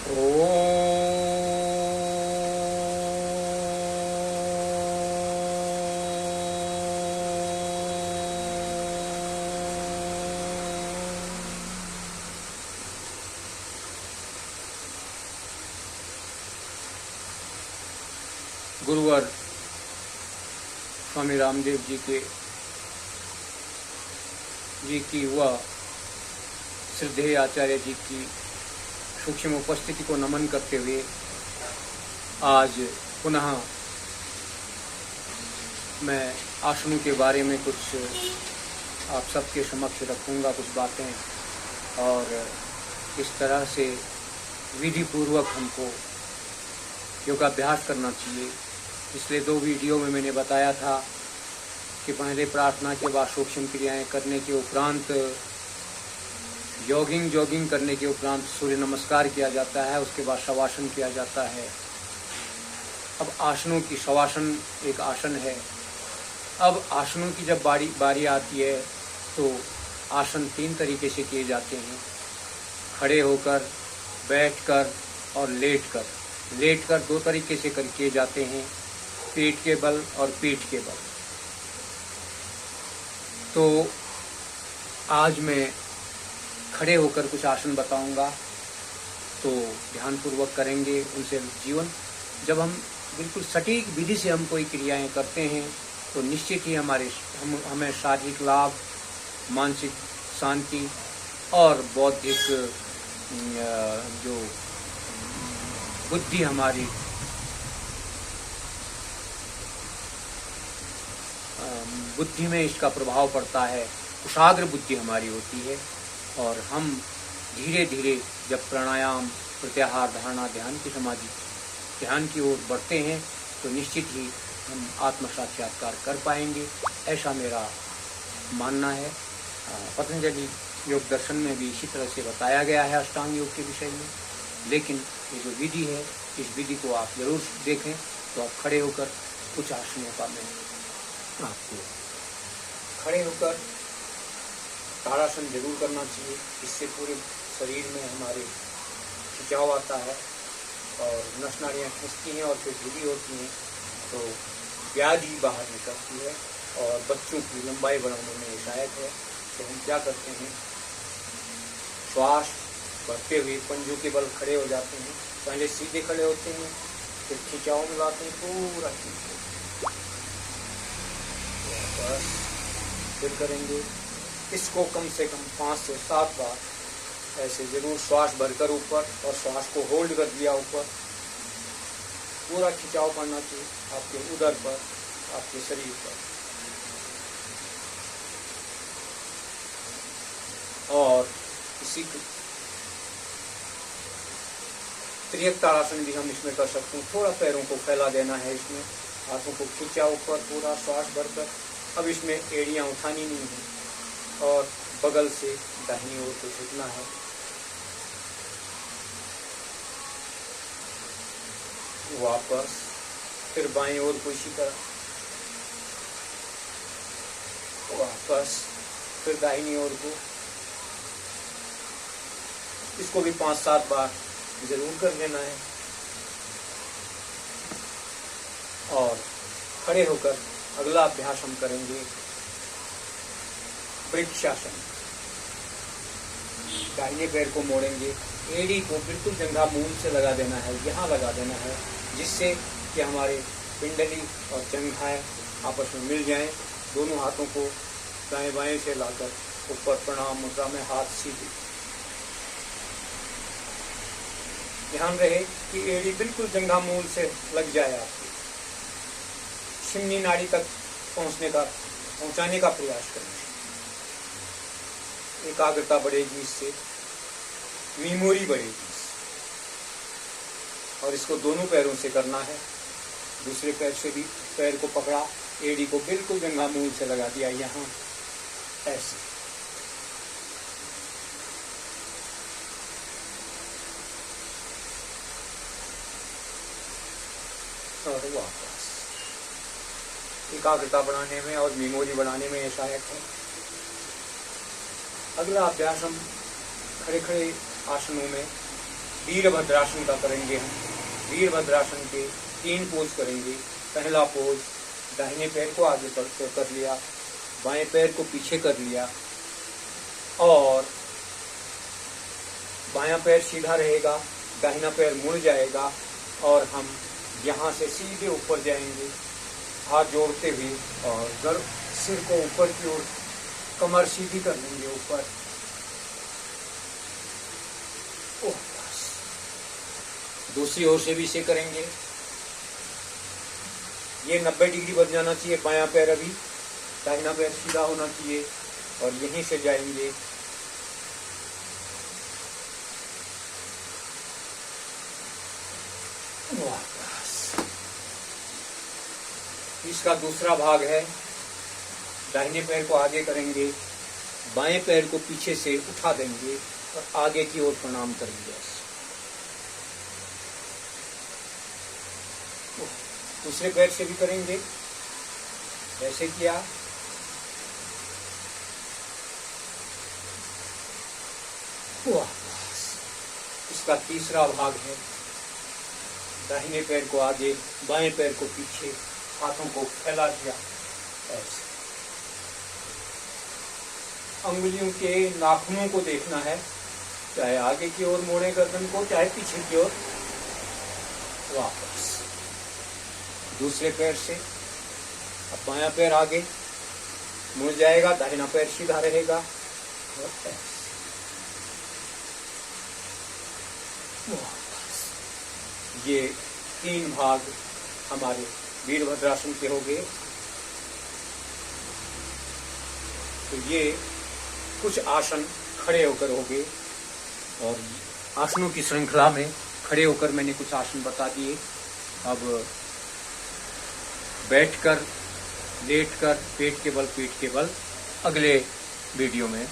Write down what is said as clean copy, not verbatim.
गुरुवर स्वामी रामदेव जी की वह श्रद्धेय आचार्य जी की सूक्ष्म उपस्थिति को नमन करते हुए आज पुनः मैं आसनों के बारे में कुछ आप सबके समक्ष रखूंगा कुछ बातें, और इस तरह से विधि पूर्वक हमको योगाभ्यास करना चाहिए। पिछले 2 वीडियो में मैंने बताया था कि पहले प्रार्थना के बाद सूक्ष्म क्रियाएं करने के उपरांत जॉगिंग करने के उपरांत सूर्य नमस्कार किया जाता है, उसके बाद शवासन किया जाता है। अब आसनों की शवासन एक आसन है। अब आसनों की जब बारी आती है तो आसन 3 तरीके से किए जाते हैं, खड़े होकर, बैठकर और लेटकर। लेटकर 2 तरीके से किए जाते हैं, पेट के बल और पीठ के बल। तो आज मैं खड़े होकर कुछ आसन बताऊंगा, तो ध्यानपूर्वक करेंगे उनसे जीवन। जब हम बिल्कुल सटीक विधि से हम कोई क्रियाएं करते हैं तो निश्चित ही हमें शारीरिक लाभ, मानसिक शांति और बौद्धिक जो बुद्धि हमारी बुद्धि में इसका प्रभाव पड़ता है, कुशाग्र बुद्धि हमारी होती है। और हम धीरे धीरे जब प्राणायाम, प्रत्याहार, धारणा, ध्यान की समाधि, ध्यान की ओर बढ़ते हैं तो निश्चित ही हम आत्म साक्षात्कार कर पाएंगे, ऐसा मेरा मानना है। पतंजलि योग दर्शन में भी इसी तरह से बताया गया है अष्टांग योग के विषय में। लेकिन ये जो विधि है, इस विधि को आप जरूर देखें। तो आप खड़े होकर कुछ आसनों का मैं आपको खड़े होकर ताड़ासन जरूर करना चाहिए। इससे पूरे शरीर में हमारे खिंचाव आता है और नस नाड़ियाँ खिंचती हैं और फिर ढीली होती हैं, तो व्याधि बाहर निकलती है और बच्चों की लंबाई बढ़ाने में ये सहायक है। तो हम क्या करते हैं, श्वास भरते हुए पंजों के बल खड़े हो जाते हैं। पहले सीधे खड़े होते हैं, फिर खिंचाव में लाते हैं पूरा खींचते, बस फिर करेंगे। इसको कम से कम 5 से 7 बार ऐसे जरूर श्वास भरकर ऊपर और श्वास को होल्ड कर दिया ऊपर, पूरा खिंचाव करना चाहिए आपके उदर पर, आपके शरीर पर। और इसी त्रियक ताड़ासन भी हम इसमें कर सकते हैं। थोड़ा पैरों को फैला देना है, इसमें हाथों को खींचा ऊपर पूरा श्वास भरकर। अब इसमें एड़ियाँ उठानी नहीं है और बगल से दाहिनी ओर को झुकना है। वापस फिर बाईं ओर को इसी तरह, वापस फिर दाहिनी ओर को। इसको भी 5-7 बार जरूर कर लेना है। और खड़े होकर अगला अभ्यास हम करेंगे वृक्षासन। दाहिने पैर को मोड़ेंगे, एड़ी को बिल्कुल जंघा मूल से लगा देना है, यहाँ लगा देना है, जिससे कि हमारे पिंडली और जंघाएं आपस में मिल जाएं। दोनों हाथों को दाएं बाएं से लाकर ऊपर प्रणाम मुद्रा में हाथ सीधे। ध्यान रहे कि एड़ी बिल्कुल जंघा मूल से लग जाए, आपकी शिमनी नाड़ी तक पहुंचाने का प्रयास करें। एकाग्रता बढ़ेगी, इससे मेमोरी बढ़ेगी। और इसको दोनों पैरों से करना है। दूसरे पैर से भी पैर को पकड़ा, एड़ी को बिल्कुल जंघा मूल से लगा दिया, यहाँ ऐसे। और वापस एकाग्रता बढ़ाने में और मेमोरी बढ़ाने में सहायक है। अगला अभ्यास हम खड़े खड़े आसनों में वीरभद्रासन का करेंगे हम। वीरभद्रासन के 3 पोज करेंगे। पहला पोज, दाहिने पैर को आगे कर लिया, बाएं पैर को पीछे कर लिया और बायां पैर सीधा रहेगा, दाहिना पैर मुड़ जाएगा और हम यहाँ से सीधे ऊपर जाएंगे हाथ जोड़ते हुए और सिर को ऊपर की ओर, कमर सीधी कर लेंगे ऊपर। दूसरी ओर से भी इसे करेंगे। ये 90 डिग्री बन जाना चाहिए बायां पैर, अभी दाहिना पैर सीधा होना चाहिए और यहीं से जाएंगे। इसका दूसरा भाग है, दाहिने पैर को आगे करेंगे, बाएं पैर को पीछे से उठा देंगे और आगे की ओर प्रणाम करेंगे। दूसरे पैर से भी करेंगे, ऐसे किया। इसका तीसरा भाग है, दाहिने पैर को आगे, बाएं पैर को पीछे, हाथों को फैला दिया ऐसे। अंगुलियों के नाखूनों को देखना है, चाहे आगे की ओर मोड़े गर्दन को, चाहे पीछे की ओर। वापस दूसरे पैर से, अब बायां पैर आगे मुड़ जाएगा, दाहिना पैर सीधा रहेगा और ऐसे। ये 3 भाग हमारे वीरभद्रासन के हो गए। तो ये कुछ आसन खड़े होकर हो गए और आसनों की श्रृंखला में खड़े होकर मैंने कुछ आसन बता दिए। अब बैठकर, लेटकर, पेट के बल अगले वीडियो में